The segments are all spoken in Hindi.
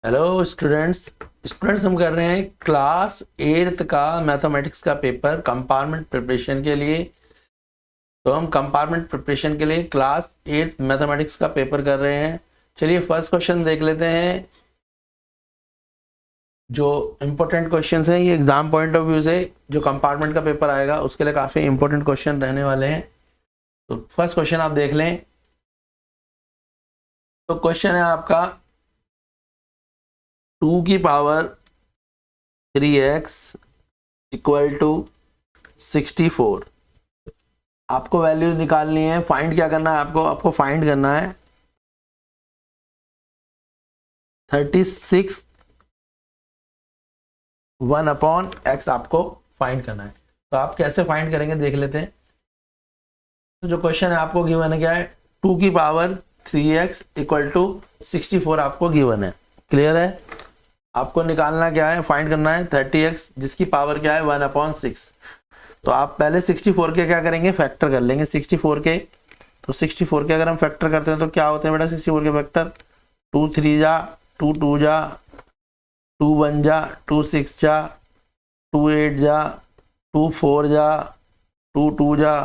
हेलो स्टूडेंट्स हम कर रहे हैं क्लास 8th का मैथमेटिक्स का पेपर कंपार्टमेंट प्रिपरेशन के लिए। तो हम कंपार्टमेंट प्रिपरेशन के लिए क्लास 8th मैथमेटिक्स का पेपर कर रहे हैं। चलिए फर्स्ट क्वेश्चन देख लेते हैं। जो इम्पोर्टेंट क्वेश्चंस हैं ये एग्जाम पॉइंट ऑफ व्यू से जो कंपार्टमेंट का पेपर आएगा उसके लिए काफ़ी इंपॉर्टेंट क्वेश्चन रहने वाले हैं। तो फर्स्ट क्वेश्चन आप देख लें। तो क्वेश्चन है आपका 2 की पावर 3x इक्वल टू 64। आपको वैल्यूज निकालनी है। फाइंड क्या करना है आपको फाइंड करना है 36 1/x आपको फाइंड करना है। तो आप कैसे फाइंड करेंगे देख लेते हैं। तो जो क्वेश्चन है आपको गिवन है क्या है 2 की पावर 3x इक्वल टू 64 आपको गिवन है। क्लियर है। आपको निकालना क्या है फाइंड करना है 30x जिसकी पावर क्या है 1/6। तो आप पहले 64 के क्या करेंगे फैक्टर कर लेंगे 64 के। तो 64 के अगर हम फैक्टर करते हैं तो क्या होते हैं बेटा 64 के फैक्टर 2 3 जा 2 2 जा 2 1 जा 2 6 जा 2 8 जा 2 4 जा 2 2 जा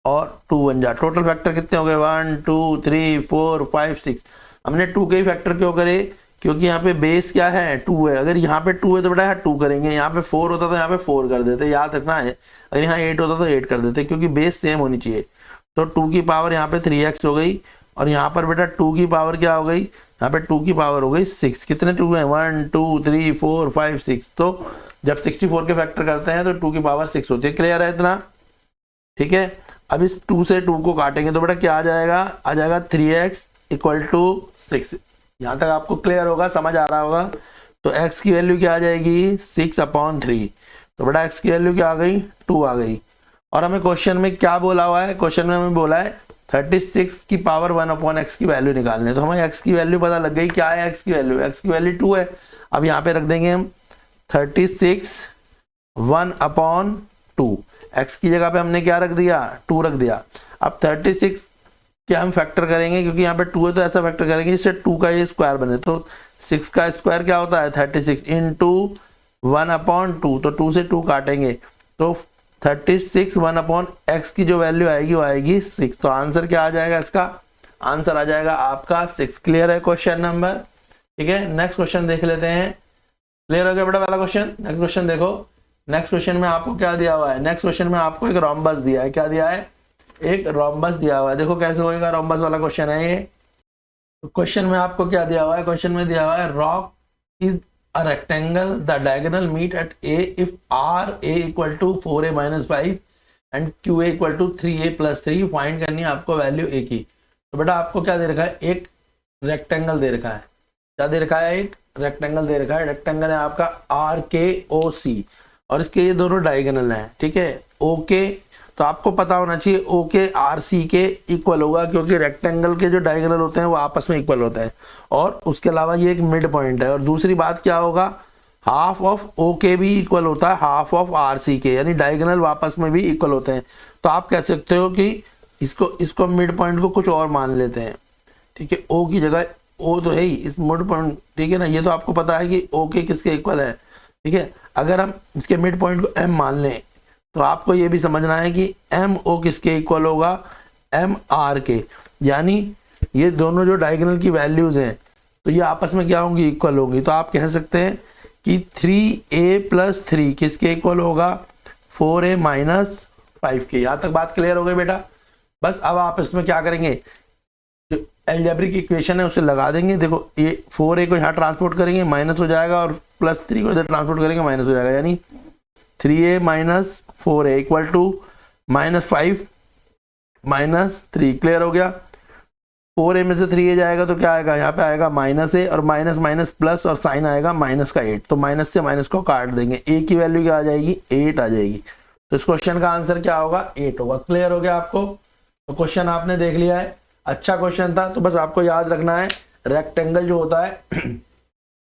और 2 1 जा। टोटल फैक्टर कितने हो गए 1 2 3 4 5 6। हमने 2 के ही फैक्टर क्यों करे क्योंकि यहाँ पे बेस क्या है 2 है। अगर यहाँ पे 2 है तो बेटा यहाँ 2 करेंगे। यहाँ पे 4 होता तो यहाँ पे 4 कर देते। याद रखना है। अगर यहाँ 8 होता तो 8 कर देते क्योंकि बेस सेम होनी चाहिए। तो 2 की पावर यहाँ पे 3x हो गई और यहाँ पर बेटा 2 की पावर क्या हो गई यहाँ पे 2 की पावर हो गई 6। कितने 2 है 1 2 3 4 5 6। तो जब 64 के फैक्टर करते हैं तो 2 की पावर 6 होती है। क्लियर है इतना। ठीक है। अब इस 2 से 2 को काटेंगे तो बेटा क्या आ जाएगा 3x इक्वल टू 6। यहाँ तक आपको क्लियर होगा समझ आ रहा होगा। तो x की वैल्यू क्या आ जाएगी 6/3। तो बेटा x की वैल्यू क्या आ गई 2 आ गई। और हमें क्वेश्चन में क्या बोला हुआ है क्वेश्चन में हमें बोला है 36 की पावर 1/x की वैल्यू निकालनी है। तो हमें x की वैल्यू पता लग गई। क्या है x की वैल्यू 2 है। अब यहाँ पे रख देंगे हम 36 1/2। x की जगह पे हमने क्या रख दिया 2 रख दिया। अब 36 के हम फैक्टर करेंगे क्योंकि यहाँ पे 2 है तो ऐसा फैक्टर करेंगे जिससे 2 का ये स्क्वायर बने। तो 6 का स्क्वायर क्या होता है 36 इंटू 1/2। तो 2 से 2 काटेंगे तो 36 1/x की जो वैल्यू आएगी वो आएगी 6। तो आंसर क्या आ जाएगा इसका आंसर आ जाएगा आपका 6। क्लियर है क्वेश्चन नंबर। ठीक है। नेक्स्ट क्वेश्चन देख लेते हैं। क्लियर हो गया बेटा वाला क्वेश्चन। नेक्स्ट क्वेश्चन देखो। नेक्स्ट क्वेश्चन में आपको क्या दिया हुआ है नेक्स्ट क्वेश्चन में आपको एक रोम्बस दिया है। क्या दिया है एक रोम्बस दिया हुआ है। देखो कैसे होएगा रोम्बस वाला क्वेश्चन है ये। तो क्वेश्चन में आपको क्या दिया हुआ है क्वेश्चन में दिया हुआ है रॉक is a rectangle the diagonal meet at A if R A equal to 4a - 5 and Q A equal to 3a + 3। Find करनी है आपको वैल्यू ए की। तो बेटा आपको क्या दे रखा है एक रेक्टेंगल दे रखा है। क्या दे रखा है एक रेक्टेंगल दे रखा है। रेक्टेंगल है आपका RKOC और इसके ये दोनों डायगोनल हैं। ठीक है ओके। तो आपको पता होना चाहिए OK RC के इक्वल होगा क्योंकि रेक्टेंगल के जो डायगोनल होते हैं वो आपस में इक्वल होते हैं। और उसके अलावा ये एक मिड पॉइंट है। और दूसरी बात क्या होगा हाफ ऑफ OK भी इक्वल होता है हाफ ऑफ RC के यानी डायगोनल आपस में भी इक्वल होते हैं। तो आप कह सकते हो कि इसको मिड पॉइंट को कुछ और मान लेते हैं। ठीक है O की जगह O तो है ही इस मिड पॉइंट। ठीक है ना। ये तो आपको पता है कि OK किसके इक्वल है। ठीक है। अगर हम इसके मिड पॉइंट को M मान लें तो आपको ये भी समझना है कि MO किसके इक्वल होगा MR के। यानी ये दोनों जो डायगोनल की वैल्यूज हैं तो ये आपस में क्या होंगी इक्वल होंगी। तो आप कह सकते हैं कि 3a + 3 किसके इक्वल होगा 4a - 5 के। यहाँ तक बात क्लियर हो गई बेटा। बस अब आप इसमें क्या करेंगे जो अलजेब्रिक इक्वेशन है उसे लगा देंगे। देखो ये 4a को यहाँ ट्रांसपोर्ट करेंगे माइनस हो जाएगा और +3 को इधर ट्रांसपोर्ट करेंगे माइनस हो जाएगा। यानी 3a - 4a equal to -5 - 3। Clear हो गया। 4a में से 3a जाएगा तो क्या आएगा यहाँ पे आएगा -a और माइनस माइनस प्लस और साइन आएगा -8। तो माइनस से माइनस को काट देंगे। a की वैल्यू क्या आ जाएगी 8 आ जाएगी। तो इस क्वेश्चन का आंसर क्या होगा 8 होगा। क्लियर हो गया आपको। तो क्वेश्चन आपने देख लिया है। अच्छा क्वेश्चन था। तो बस आपको याद रखना है रेक्टेंगल जो होता है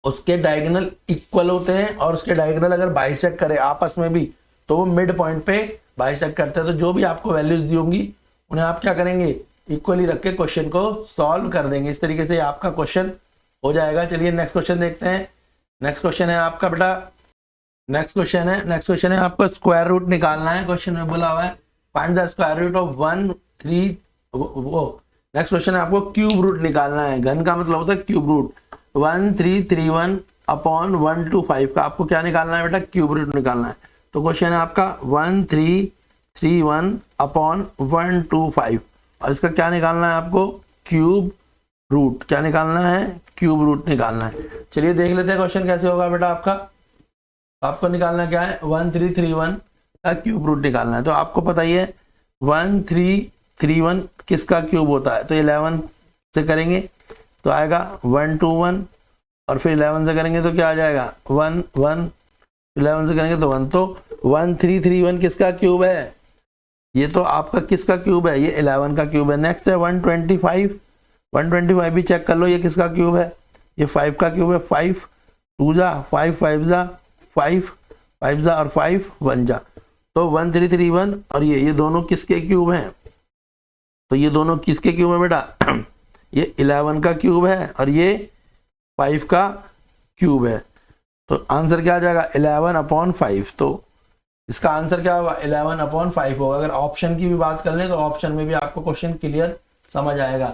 उसके डायगोनल इक्वल होते हैं और उसके डायगोनल अगर बाइसेक्ट करे आपस में भी तो वो मिड पॉइंट पे बाइसेक्ट करते हैं। तो जो भी आपको वैल्यूज दी होंगी उन्हें आप क्या करेंगे इक्वली रख के क्वेश्चन को सॉल्व कर देंगे। इस तरीके से आपका क्वेश्चन हो जाएगा। चलिए नेक्स्ट क्वेश्चन देखते हैं। नेक्स्ट क्वेश्चन है आपका बेटा, नेक्स्ट क्वेश्चन है आपको स्क्वायर रूट निकालना है। क्वेश्चन में बोला हुआ है find the square root of 1 3 वो नेक्स्ट क्वेश्चन है आपको क्यूब रूट निकालना है। घन का मतलब होता है क्यूब रूट। 1331 अपॉन 125 का आपको क्या निकालना है बेटा, क्यूब रूट निकालना है। तो क्वेश्चन है आपका 1331 अपॉन 125 और इसका क्या निकालना है आपको, क्यूब रूट। क्या निकालना है, क्यूब रूट निकालना है। चलिए देख लेते हैं क्वेश्चन कैसे होगा बेटा आपका। आपको निकालना क्या है, 1331 का क्यूब रूट निकालना है। तो आपको पता ही है 1331 किसका क्यूब होता है, तो 11 से करेंगे तो आएगा 121 और फिर 11 से करेंगे तो क्या आ जाएगा 1 1, 11 से करेंगे तो 1। तो 1331 किसका क्यूब है, ये तो आपका किसका क्यूब है, ये 11 का क्यूब है। नेक्स्ट है 125 भी चेक कर लो, ये किसका क्यूब है, ये 5 का क्यूब है। 5 2 जा 5 5 जा 5 5 जा और 5 1 जा। तो 1331 और ये दोनों किसके क्यूब हैं, तो ये दोनों किसके क्यूब है बेटा, ये 11 का क्यूब है और ये 5 का क्यूब है। तो आंसर क्या आ जाएगा 11/5। तो इसका आंसर क्या होगा 11/5 होगा। अगर ऑप्शन की भी बात कर लें तो ऑप्शन में भी आपको क्वेश्चन क्लियर समझ आएगा।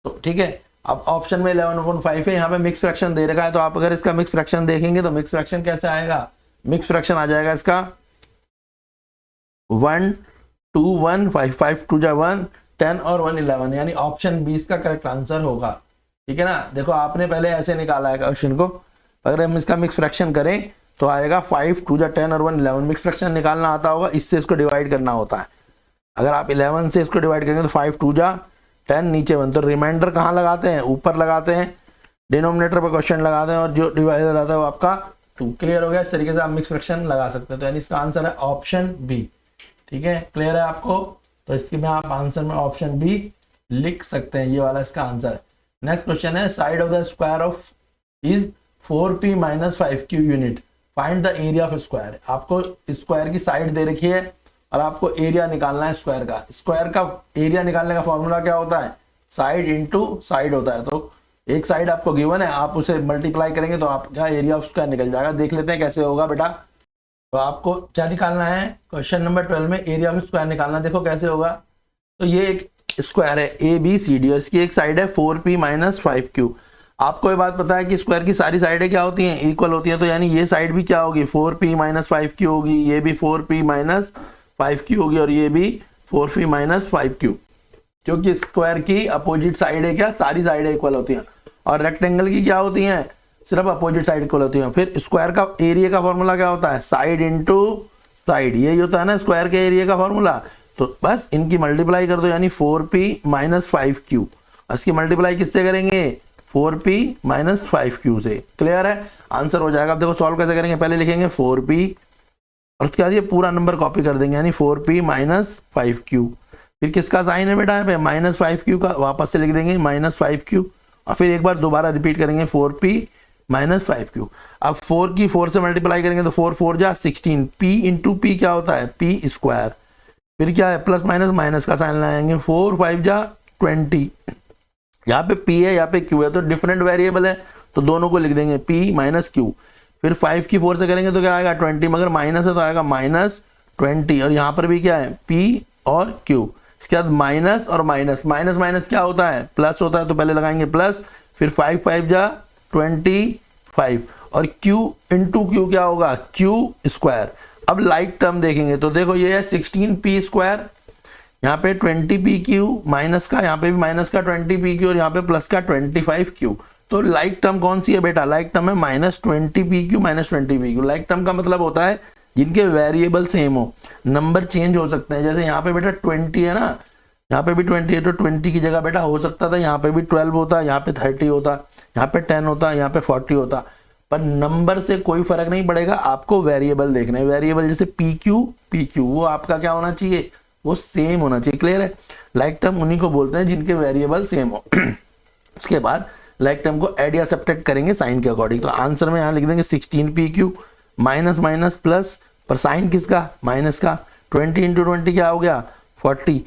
तो ठीक है, अब ऑप्शन में 11/5 है, यहाँ पे मिक्स फ्रैक्शन दे रखा है। तो आप अगर इसका मिक्स फ्रैक्शन देखेंगे तो मिक्स फ्रैक्शन कैसे आएगा, मिक्स फ्रैक्शन आ जाएगा इसका 1 2 1 5 5 2 जा 1 10 और 1 11, यानी ऑप्शन 20 का करेक्ट आंसर होगा। ठीक है ना, देखो आपने पहले ऐसे निकाला है क्वेश्चन को, अगर हम इसका मिक्स फ्रैक्शन करें तो आएगा 5 2 जा 10 और 1 11। मिक्स फ्रैक्शन निकालना आता होगा, इससे इसको डिवाइड करना होता है। अगर आप 11 से इसको डिवाइड करेंगे तो 5 2 जा 10 नीचे 1। तो रिमाइंडर कहाँ लगाते हैं, ऊपर लगाते हैं, डिनोमिनेटर पर क्वेश्चन लगाते हैं और जो डिवाइडर आता है वो आपका 2। क्लियर हो गया, इस तरीके से आप मिक्स फ्रैक्शन लगा सकते हैं। तो यानी इसका आंसर है ऑप्शन बी। ठीक है, क्लियर है आपको, तो इसके में आप आंसर में ऑप्शन बी लिख सकते हैं, ये वाला इसका आंसर है। नेक्स्ट क्वेश्चन है side of the square of is 4p - 5q unit, find the area of square. आपको स्क्वायर की साइड दे रखी है और आपको एरिया निकालना है स्क्वायर का। स्क्वायर का एरिया निकालने का फॉर्मूला क्या होता है, साइड इंटू साइड होता है। तो एक साइड आपको गिवन है, आप उसे मल्टीप्लाई करेंगे तो आपका एरिया ऑफ स्क्वायर निकल जाएगा। देख लेते हैं कैसे होगा बेटा। तो आपको क्या निकालना है, क्वेश्चन नंबर 12 में एरिया ऑफ स्क्वायर निकालना। देखो कैसे होगा, तो ये एक स्क्वायर है ABCD और इसकी एक साइड है 4p - 5q। आपको ये बात पता है कि स्क्वायर की सारी साइडें क्या होती हैं, इक्वल होती हैं। तो यानी ये साइड भी क्या होगी 4p - 5q होगी, ये भी 4p - 5q होगी और ये भी 4p - 5q, क्योंकि स्क्वायर की अपोजिट साइड है क्या, सारी साइडें इक्वल होती हैं। और रेक्टेंगल की क्या होती हैं, सिर्फ अपोजिट साइड इक्वल होती है। फिर स्क्वायर का एरिया का फॉर्मूला क्या होता है, साइड इंटू साइड, यही होता है ना स्क्वायर के एरिया का फॉर्मूला। तो बस इनकी मल्टीप्लाई कर दो, यानी 4p - 5q। इसकी मल्टीप्लाई किससे करेंगे, 4p - 5q से। क्लियर है, आंसर हो जाएगा। अब देखो सॉल्व कैसे करेंगे, पहले लिखेंगे 4p और उसके बाद ये पूरा नंबर कॉपी कर देंगे, यानी 4p - 5q। फिर किसका साइन है बेटा यहाँ पे, -5q का, वापस से लिख देंगे -5q और फिर एक बार दोबारा रिपीट करेंगे 4p - 5q। अब 4 की 4 से मल्टीप्लाई करेंगे तो 4 4 जा 16, p इंटू पी क्या होता है, p स्क्वायर। फिर क्या है, प्लस माइनस माइनस का साइन लगाएंगे, 4 5 जा 20। यहाँ पे p है, यहाँ पे q है, तो डिफरेंट वेरिएबल है तो दोनों को लिख देंगे p - q। फिर 5 की 4 से करेंगे तो क्या आएगा 20, मगर माइनस है तो आएगा -20। और यहाँ पर भी क्या है p और q। इसके बाद माइनस और माइनस, माइनस माइनस क्या होता है, प्लस होता है, तो पहले लगाएंगे प्लस। फिर 5 5 जा 25 और q इंटू क्यू क्या होगा, q स्क्वायर। अब लाइक टर्म देखेंगे तो देखो ये है 16p स्क्वायर, यहाँ पे 20pq माइनस का, यहाँ पे भी माइनस का 20pq और यहाँ पे प्लस का 25q। तो लाइक टर्म कौन सी है बेटा, लाइक टर्म है -20pq - 20pq। लाइक टर्म का मतलब होता है जिनके वेरिएबल सेम हो, नंबर चेंज हो सकते हैं। जैसे यहाँ पे बेटा 20 है ना, यहाँ पे भी 20 है, तो 20 की जगह बेटा हो सकता था यहाँ पे भी 12 होता, यहाँ पे 30 होता, यहाँ पे 10 होता, यहाँ पे 40 होता। पर नंबर से कोई फर्क नहीं पड़ेगा, आपको वेरिएबल देखना है। वेरिएबल जैसे PQ वो आपका क्या होना चाहिए, वो सेम होना चाहिए। क्लियर है, लाइक टर्म उन्हीं को बोलते हैं जिनके वेरिएबल सेम हो। उसके बाद लाइक टर्म को एड या सब्ट्रैक्ट करेंगे साइन के अकॉर्डिंग। तो आंसर में यहाँ लिख देंगे 16pq माइनस माइनस प्लस, पर साइन किसका, माइनस का। 20 × 20 क्या हो गया 40,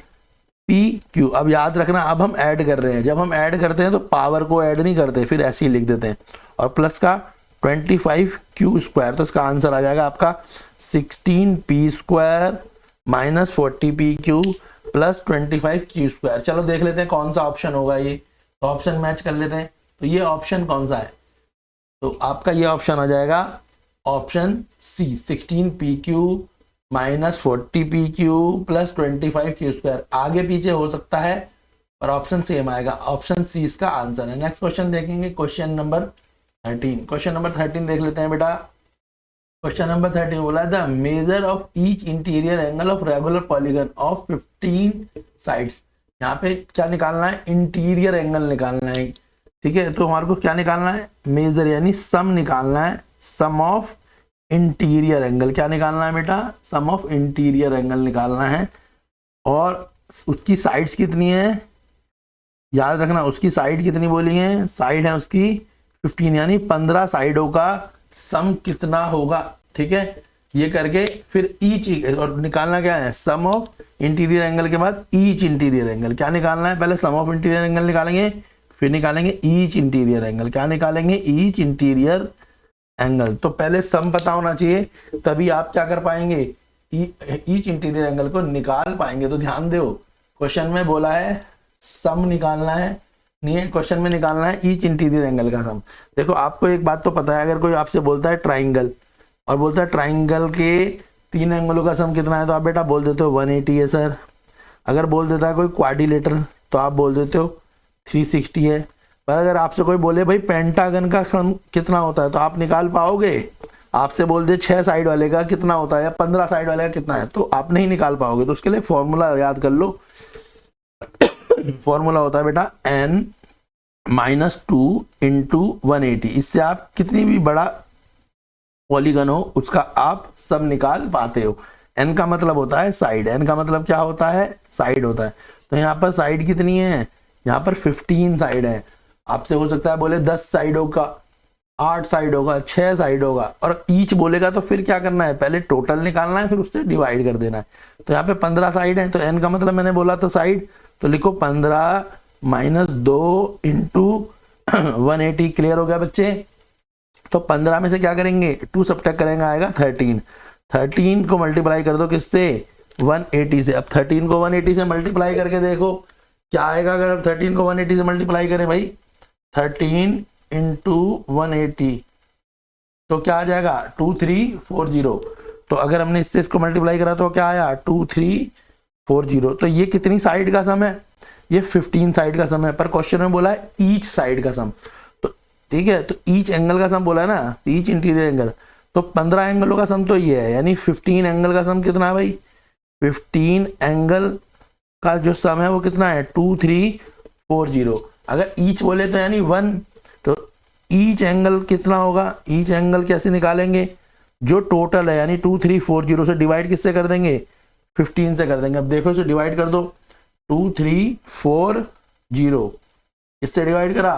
पी क्यू। अब याद रखना, अब हम ऐड कर रहे हैं, जब हम ऐड करते हैं तो पावर को ऐड नहीं करते, फिर ऐसे ही लिख देते हैं, और प्लस का 25 क्यू स्क्वायर, तो इसका आंसर आ जाएगा आपका 16 P square minus 40 P Q plus 25 Q square. चलो देख लेते हैं कौन सा ऑप्शन होगा ये, तो ऑप्शन मैच कर लेते हैं। तो ये ऑप्शन कौन सा है, तो आपका ये ऑप्शन आ जाएगा option C, 16 P Q minus 40 P Q plus 25 Q square. आगे पीछे हो सकता है पर ऑप्शन सेम आएगा, ऑप्शन सी इसका आंसर है। नेक्स्ट क्वेश्चन देखेंगे, क्वेश्चन नंबर 13। क्वेश्चन नंबर 13 देख लेते हैं बेटा। क्वेश्चन नंबर 13 बोला the measure of each interior angle of regular polygon of 15 sides. यहाँ पे क्या निकालना है, इंटीरियर एंगल निकालना है, ठीक है। तो हमारे को क्या निकालना है, मेजर यानी सम निकालना है, सम ऑफ इंटीरियर एंगल। क्या निकालना है बेटा, सम ऑफ इंटीरियर एंगल निकालना है। और उसकी साइड्स कितनी है, याद रखना उसकी साइड कितनी बोली है, साइड है उसकी 15, यानी 15 साइडों का सम कितना होगा, ठीक है। ये करके फिर ईच, और निकालना क्या है, सम ऑफ इंटीरियर एंगल के बाद ईच इंटीरियर एंगल। क्या निकालना है, पहले सम ऑफ इंटीरियर एंगल निकालेंगे, फिर निकालेंगे ईच इंटीरियर एंगल। क्या निकालेंगे, ईच इंटीरियर एंगल। तो पहले सम पता होना चाहिए, तभी आप क्या कर पाएंगे, ईच इंटीरियर एंगल को निकाल पाएंगे। तो ध्यान दो, क्वेश्चन में बोला है सम निकालना है, नहीं क्वेश्चन में निकालना है ईच इंटीरियर एंगल का सम। देखो आपको एक बात तो पता है, अगर कोई आपसे बोलता है ट्राइंगल और बोलता है ट्राइंगल के 3 एंगलों का सम कितना है, तो आप बेटा बोल देते हो 180 है सर। अगर बोल देता है कोई क्वाड्रिलेटरल तो आप बोल देते हो 360 है। पर अगर आपसे कोई बोले भाई पेंटागन का सम कितना होता है, तो आप निकाल पाओगे। आपसे बोल दे 6 साइड वाले का कितना होता है या 15 साइड वाले का कितना है, तो आप नहीं निकाल पाओगे। तो उसके लिए फॉर्मूला याद कर लो, फॉर्मूला होता है बेटा n माइनस 2 इंटू 180। इससे आप कितनी भी बड़ा पॉलीगन हो उसका आप सब निकाल पाते हो। n का मतलब होता है साइड, n का मतलब क्या होता है, साइड होता है। तो यहाँ पर साइड कितनी है, यहाँ पर 15 साइड है। आपसे हो सकता है बोले 10 साइड होगा, 8 साइड होगा, 6 साइड होगा, और ईच बोलेगा तो फिर क्या करना है, पहले टोटल निकालना है, फिर उससे डिवाइड कर देना है। तो यहाँ पे 15 साइड है, तो n का मतलब मैंने बोला था साइड, तो लिखो 15 माइनस 2 इंटू 180। क्लियर हो गया बच्चे। तो 15 में से क्या करेंगे, 2 सब्ट्रैक्ट करेंगे, आएगा 13। 13 को मल्टीप्लाई कर दो किससे, 180 से। अब 13 को 180 से मल्टीप्लाई करके देखो क्या आएगा। अगर आप 13 को 180 से मल्टीप्लाई करें भाई, 13 इंटू 180, तो क्या आ जाएगा 2340। तो अगर हमने इससे इसको मल्टीप्लाई करा तो क्या आया 2340। तो ये कितनी साइड का सम है, ये 15 साइड का सम है। पर क्वेश्चन में बोला है ईच साइड का सम, तो ठीक है, तो ईच एंगल का सम बोला है ना, ईच इंटीरियर एंगल। तो 15 एंगलों का सम तो ये है, यानी 15 एंगल का सम कितना है भाई, 15 एंगल का जो सम है वो कितना है 2340। अगर ईच बोले तो यानी 1, तो ईच एंगल कितना होगा, ईच एंगल कैसे निकालेंगे, जो टोटल है यानी 2340 से डिवाइड किससे कर देंगे, 15 से कर देंगे। अब देखो इसे डिवाइड कर दो, 2340 इससे डिवाइड करा,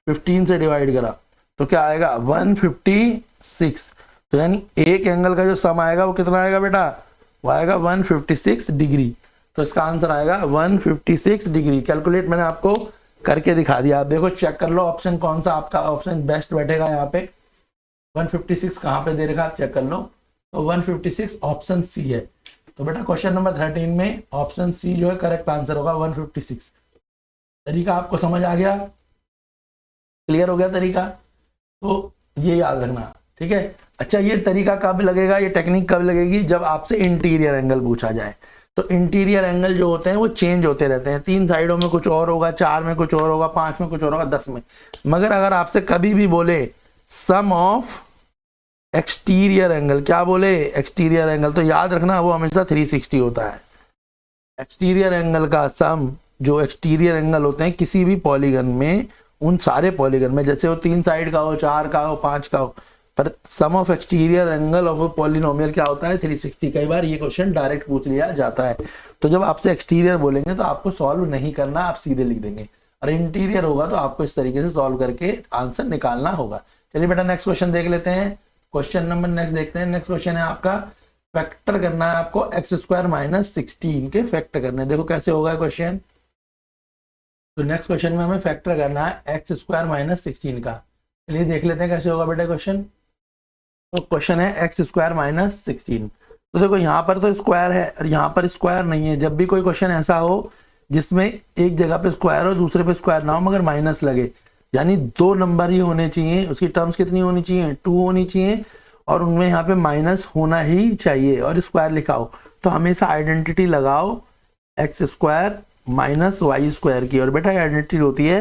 15 से डिवाइड करा, तो क्या आएगा 156। तो यानी एक एंगल का जो सम आएगा वो कितना आएगा बेटा, वो आएगा 156 डिग्री। तो इसका आंसर आएगा 156 डिग्री। कैलकुलेट मैंने आपको करके दिखा दिया, आप देखो चेक कर लो ऑप्शन कौन सा आपका ऑप्शन बेस्ट बैठेगा। यहाँ पे 156 कहाँ पे दे रखा आप चेक कर लो, तो 156 ऑप्शन सी है। तो बेटा क्वेश्चन नंबर 13 में ऑप्शन सी जो है करेक्ट आंसर होगा 156। तरीका आपको समझ आ गया, क्लियर हो गया तरीका, तो ये याद रखना, ठीक है। अच्छा ये तरीका कब लगेगा, ये टेक्निक कब लगेगी, जब आपसे इंटीरियर एंगल पूछा जाए। तो इंटीरियर एंगल जो होते हैं वो चेंज होते रहते हैं, 3 साइडों में कुछ और होगा, 4 में कुछ और होगा, 5 में कुछ और होगा, 10 में। मगर अगर आपसे कभी भी बोले सम ऑफ एक्सटीरियर एंगल, क्या बोले एक्सटीरियर एंगल, तो याद रखना वो हमेशा 360 होता है। एक्सटीरियर एंगल का सम, जो एक्सटीरियर एंगल होते हैं किसी भी पॉलीगन में, उन सारे पॉलीगन में, जैसे वो 3 साइड का हो, 4 का हो, 5 का हो, पर sum of exterior angle of polynomial क्या होता है 360। कई बार ये क्वेश्चन डायरेक्ट पूछ लिया जाता है। तो जब आपसे एक्सटीरियर बोलेंगे तो आपको सॉल्व नहीं करना, आप सीधे लिख देंगे, और इंटीरियर होगा तो आपको इस तरीके से सॉल्व करके आंसर निकालना होगा। चलिए बेटा नेक्स्ट क्वेश्चन देख लेते हैं। क्वेश्चन नंबर नेक्स्ट देखते हैं। नेक्स्ट क्वेश्चन है आपका फैक्टर करना है आपको एक्स स्क्वायर माइनस 16 के फैक्टर करने। देखो कैसे होगा क्वेश्चन। तो नेक्स्ट क्वेश्चन में हमें फैक्टर करना है एक्स स्क्वायर माइनस 16 का। चलिए देख लेते हैं कैसे होगा बेटा क्वेश्चन। तो क्वेश्चन है एक्स स्क्वायर माइनस 16। तो देखो यहाँ पर तो स्क्वायर है और यहाँ पर स्क्वायर नहीं है। जब भी कोई क्वेश्चन ऐसा हो जिसमें एक जगह पे स्क्वायर हो दूसरे पे स्क्वायर ना हो मगर माइनस लगे, यानी दो नंबर ही होने चाहिए, उसकी टर्म्स कितनी होनी चाहिए, 2 होनी चाहिए और उनमें यहाँ पे माइनस होना ही चाहिए और स्क्वायर लिखा हो, तो हमेशा आइडेंटिटी लगाओ X square minus Y square की। और बेटा आइडेंटिटी होती है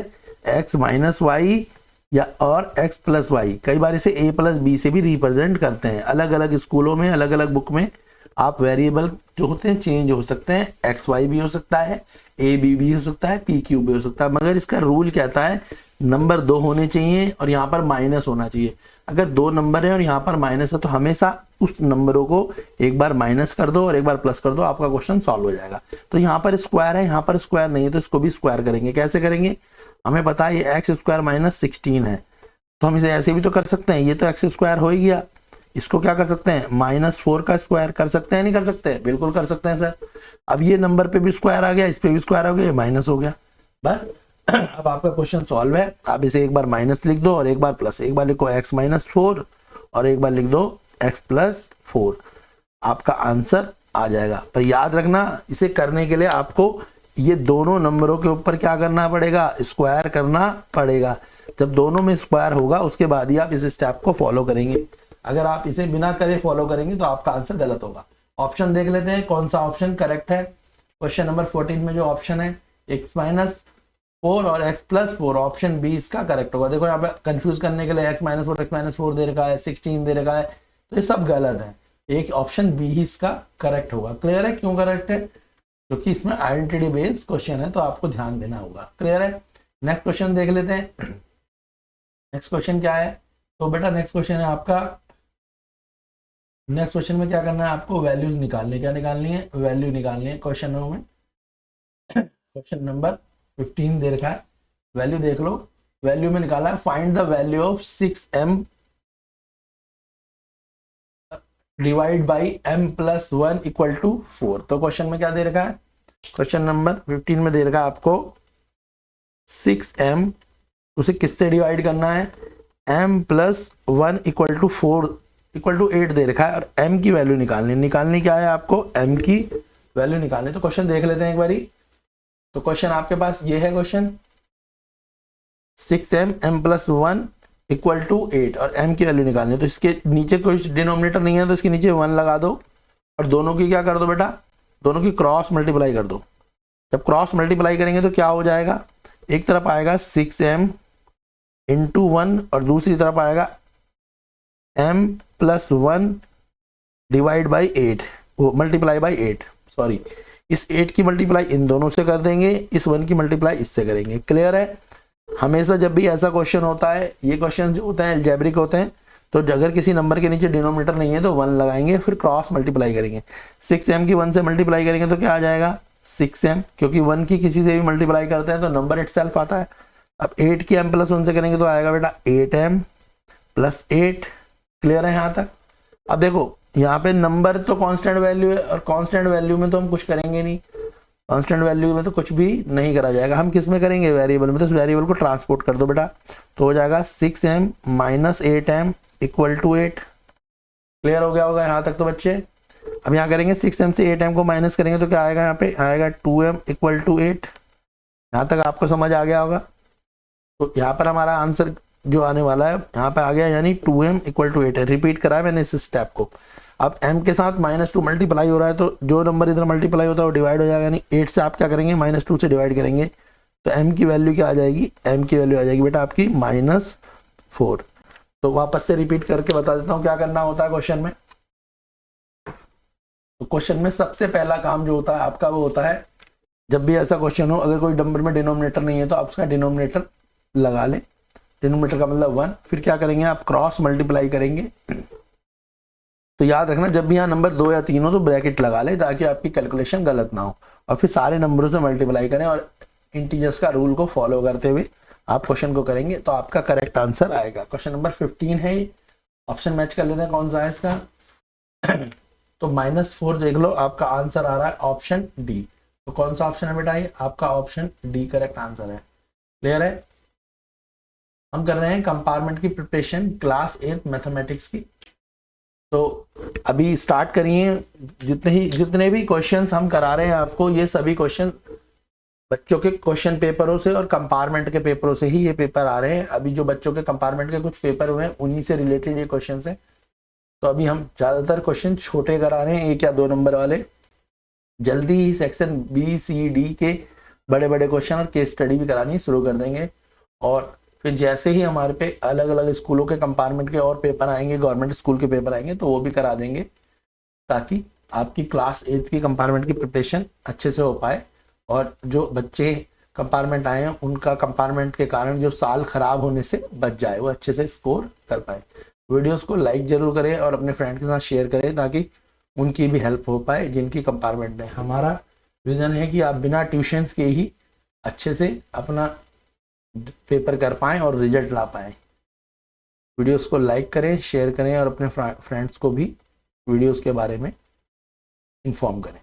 एक्स माइनस वाई या और एक्स प्लस वाई। कई बार इसे ए प्लस बी से भी रिप्रेजेंट करते हैं। अलग अलग स्कूलों में अलग अलग बुक में आप वेरिएबल जो होते हैं चेंज हो सकते हैं, एक्स वाई भी हो सकता है, ए बी भी हो सकता है, पी क्यू भी हो सकता है, मगर इसका रूल कहता है नंबर 2 होने चाहिए और यहाँ पर माइनस होना चाहिए। अगर 2 नंबर है और यहाँ पर माइनस है तो हमेशा उस नंबरों को एक बार माइनस कर दो और एक बार प्लस कर दो, आपका क्वेश्चन सॉल्व हो जाएगा। तो यहाँ पर स्क्वायर है, यहाँ पर स्क्वायर नहीं है, तो इसको भी स्क्वायर करेंगे। कैसे करेंगे, हमें पता है ये एक्स स्क्वायर माइनस 16 है, तो हम इसे ऐसे भी तो कर सकते हैं। ये तो एक्स स्क्वायर हो ही गया, इसको क्या कर सकते हैं -4 का स्क्वायर कर सकते हैं, नहीं कर सकते, बिल्कुल कर सकते हैं सर। अब ये नंबर पे भी स्क्वायर आ गया, इस पे भी स्क्वायर हो गया, माइनस हो गया, बस। अब आपका क्वेश्चन सॉल्व है। आप इसे एक बार माइनस लिख दो और एक बार प्लस, एक बार लिखो x -4 और एक बार लिख दो x +4, आपका आंसर आ जाएगा। पर याद रखना इसे करने के लिए आपको ये दोनों नंबरों के ऊपर क्या करना पड़ेगा, स्क्वायर करना पड़ेगा। जब दोनों में स्क्वायर होगा उसके बाद ही आप इस स्टेप को फॉलो करेंगे। अगर आप इसे बिना करे फॉलो करेंगे तो आपका आंसर गलत होगा। ऑप्शन देख लेते हैं कौन सा ऑप्शन करेक्ट है। क्वेश्चन नंबर 14 में जो ऑप्शन है x -4 और x +4, ऑप्शन बी इसका करेक्ट होगा। देखो यहाँ पे कंफ्यूज करने के लिए x -4 दे रखा है, 16 दे रखा है, तो ये सब गलत है। एक ऑप्शन बी ही इसका करेक्ट होगा। क्लियर है क्यों करेक्ट है, क्योंकि इसमें आइडेंटिटी बेस्ड क्वेश्चन है, तो आपको ध्यान देना होगा। क्लियर है। नेक्स्ट क्वेश्चन देख लेते हैं। नेक्स्ट क्वेश्चन क्या है, तो बेटा नेक्स्ट क्वेश्चन है आपका, नेक्स्ट क्वेश्चन में क्या करना है आपको, वैल्यूज निकालनी। क्या निकालनी है, वैल्यू निकालनी है। क्वेश्चन में क्वेश्चन नंबर 15 दे रखा है, वैल्यू देख लो। वैल्यू में निकाला है find the value of 6m divide by m + 1 = 4। तो क्वेश्चन में क्या दे रखा है, क्वेश्चन नंबर 15 में दे रखा है आपको 6m, उसे किससे डिवाइड करना है, m + 1 = 4 = 8 दे रखा है और m की वैल्यू निकालनी क्या है आपको, m की वैल्यू निकालनी। तो क्वेश्चन देख लेते हैं एक बारी। तो क्वेश्चन आपके पास ये है, क्वेश्चन 6m m + 1 = 8 और m की वैल्यू निकालनी है। तो इसके नीचे कोई डिनोमिनेटर नहीं है तो इसके नीचे 1 लगा दो और दोनों की क्या कर दो बेटा, दोनों की क्रॉस मल्टीप्लाई कर दो। जब क्रॉस मल्टीप्लाई करेंगे तो क्या हो जाएगा, एक तरफ आएगा 6m × 1 और दूसरी तरफ आएगा m + 1 डिवाइड बाई 8, वो मल्टीप्लाई बाई 8, सॉरी, इस 8 की मल्टीप्लाई इन दोनों से कर देंगे, इस 1 की मल्टीप्लाई इससे करेंगे। क्लियर है। हमेशा जब भी ऐसा क्वेश्चन होता है, ये क्वेश्चन जो होते हैं अलजेब्रिक होते हैं, तो अगर किसी नंबर के नीचे डिनोमिनेटर नहीं है तो 1 लगाएंगे, फिर क्रॉस मल्टीप्लाई करेंगे। 6m की 1 से मल्टीप्लाई करेंगे तो क्या आ जाएगा 6m, क्योंकि 1 की किसी से भी मल्टीप्लाई करते हैं तो नंबर इटसेल्फ आता है। अब 8 की m + 1 से करेंगे तो आएगा बेटा 8m + 8। क्लियर है यहाँ तक। अब देखो यहाँ पे नंबर तो कांस्टेंट वैल्यू है और कांस्टेंट वैल्यू में तो हम कुछ करेंगे नहीं, कांस्टेंट वैल्यू में तो कुछ भी नहीं करा जाएगा। हम किस में करेंगे, वेरिएबल में। तो उस वेरिएबल को ट्रांसपोर्ट कर दो बेटा, तो हो जाएगा 6m - 8m = 8। क्लियर हो गया होगा यहाँ तक तो बच्चे। अब यहाँ करेंगे 6m से 8m को माइनस करेंगे तो क्या आएगा, यहाँ पे आएगा 2m = 8। यहाँ तक आपको समझ आ गया होगा। तो यहाँ पर हमारा आंसर जो आने वाला है यहाँ पे आ गया, यानी 2m = 8 है। रिपीट करा है मैंने इस स्टेप को। अब m के साथ -2 मल्टीप्लाई हो रहा है तो जो नंबर इधर मल्टीप्लाई होता है वो डिवाइड हो जाएगा, यानी 8 से आप क्या करेंगे -2 से डिवाइड करेंगे तो m की वैल्यू क्या आ जाएगी, m की वैल्यू आ जाएगी बेटा आपकी -4। तो वापस से रिपीट करके बता देता हूँ क्या करना होता है क्वेश्चन में। तो क्वेश्चन में सबसे पहला काम जो होता है आपका वो होता है, जब भी ऐसा क्वेश्चन हो, अगर कोई नंबर में डिनोमिनेटर नहीं है तो आप उसका डिनोमिनेटर लगा लें। डिनोमिनेटर का मतलब 1। फिर क्या करेंगे आप क्रॉस मल्टीप्लाई करेंगे। तो याद रखना जब भी यहाँ नंबर 2 या 3 हो तो ब्रैकेट लगा ले ताकि आपकी कैलकुलेशन गलत ना हो, और फिर सारे नंबरों से मल्टीप्लाई करें और इंटीजर्स का रूल को फॉलो करते हुए आप क्वेश्चन को करेंगे तो आपका करेक्ट आंसर आएगा। क्वेश्चन नंबर 15 है, ऑप्शन मैच कर लेते हैं कौन सा है इसका। तो -4 देख लो, आपका आंसर आ रहा है ऑप्शन डी। तो कौन सा ऑप्शन है बेटा, ये आपका ऑप्शन डी करेक्ट आंसर है। क्लियर है? हम कर रहे हैं कंपार्टमेंट की प्रिपरेशन क्लास 8 मैथमेटिक्स की। तो अभी स्टार्ट करिए। जितने भी क्वेश्चंस हम करा रहे हैं आपको, ये सभी क्वेश्चन बच्चों के क्वेश्चन पेपरों से और कंपार्टमेंट के पेपरों से ही ये पेपर आ रहे हैं। अभी जो बच्चों के कंपार्टमेंट के कुछ पेपर हुए हैं उन्हीं से रिलेटेड ये क्वेश्चन है। तो अभी हम ज़्यादातर क्वेश्चन छोटे करा रहे हैं, 1 या 2 नंबर वाले। जल्दी ही सेक्शन बी सी डी के बड़े बड़े क्वेश्चन और केस स्टडी भी करानी शुरू कर देंगे। और फिर जैसे ही हमारे पे अलग अलग स्कूलों के कंपार्टमेंट के और पेपर आएंगे, गवर्नमेंट स्कूल के पेपर आएंगे, तो वो भी करा देंगे, ताकि आपकी क्लास 8 की कंपार्टमेंट की प्रिपरेशन अच्छे से हो पाए। और जो बच्चे कंपार्टमेंट आए हैं उनका कंपार्टमेंट के कारण जो साल खराब होने से बच जाए, वो अच्छे से स्कोर कर पाए। वीडियोस को लाइक जरूर करें और अपने फ्रेंड के साथ शेयर करें, ताकि उनकी भी हेल्प हो पाए जिनकी कंपार्टमेंट में। हमारा विजन है कि आप बिना ट्यूशन्स के ही अच्छे से अपना पेपर कर पाएँ और रिजल्ट ला पाएँ। वीडियोस को लाइक करें, शेयर करें और अपने फ्रेंड्स को भी वीडियोस के बारे में इन्फॉर्म करें।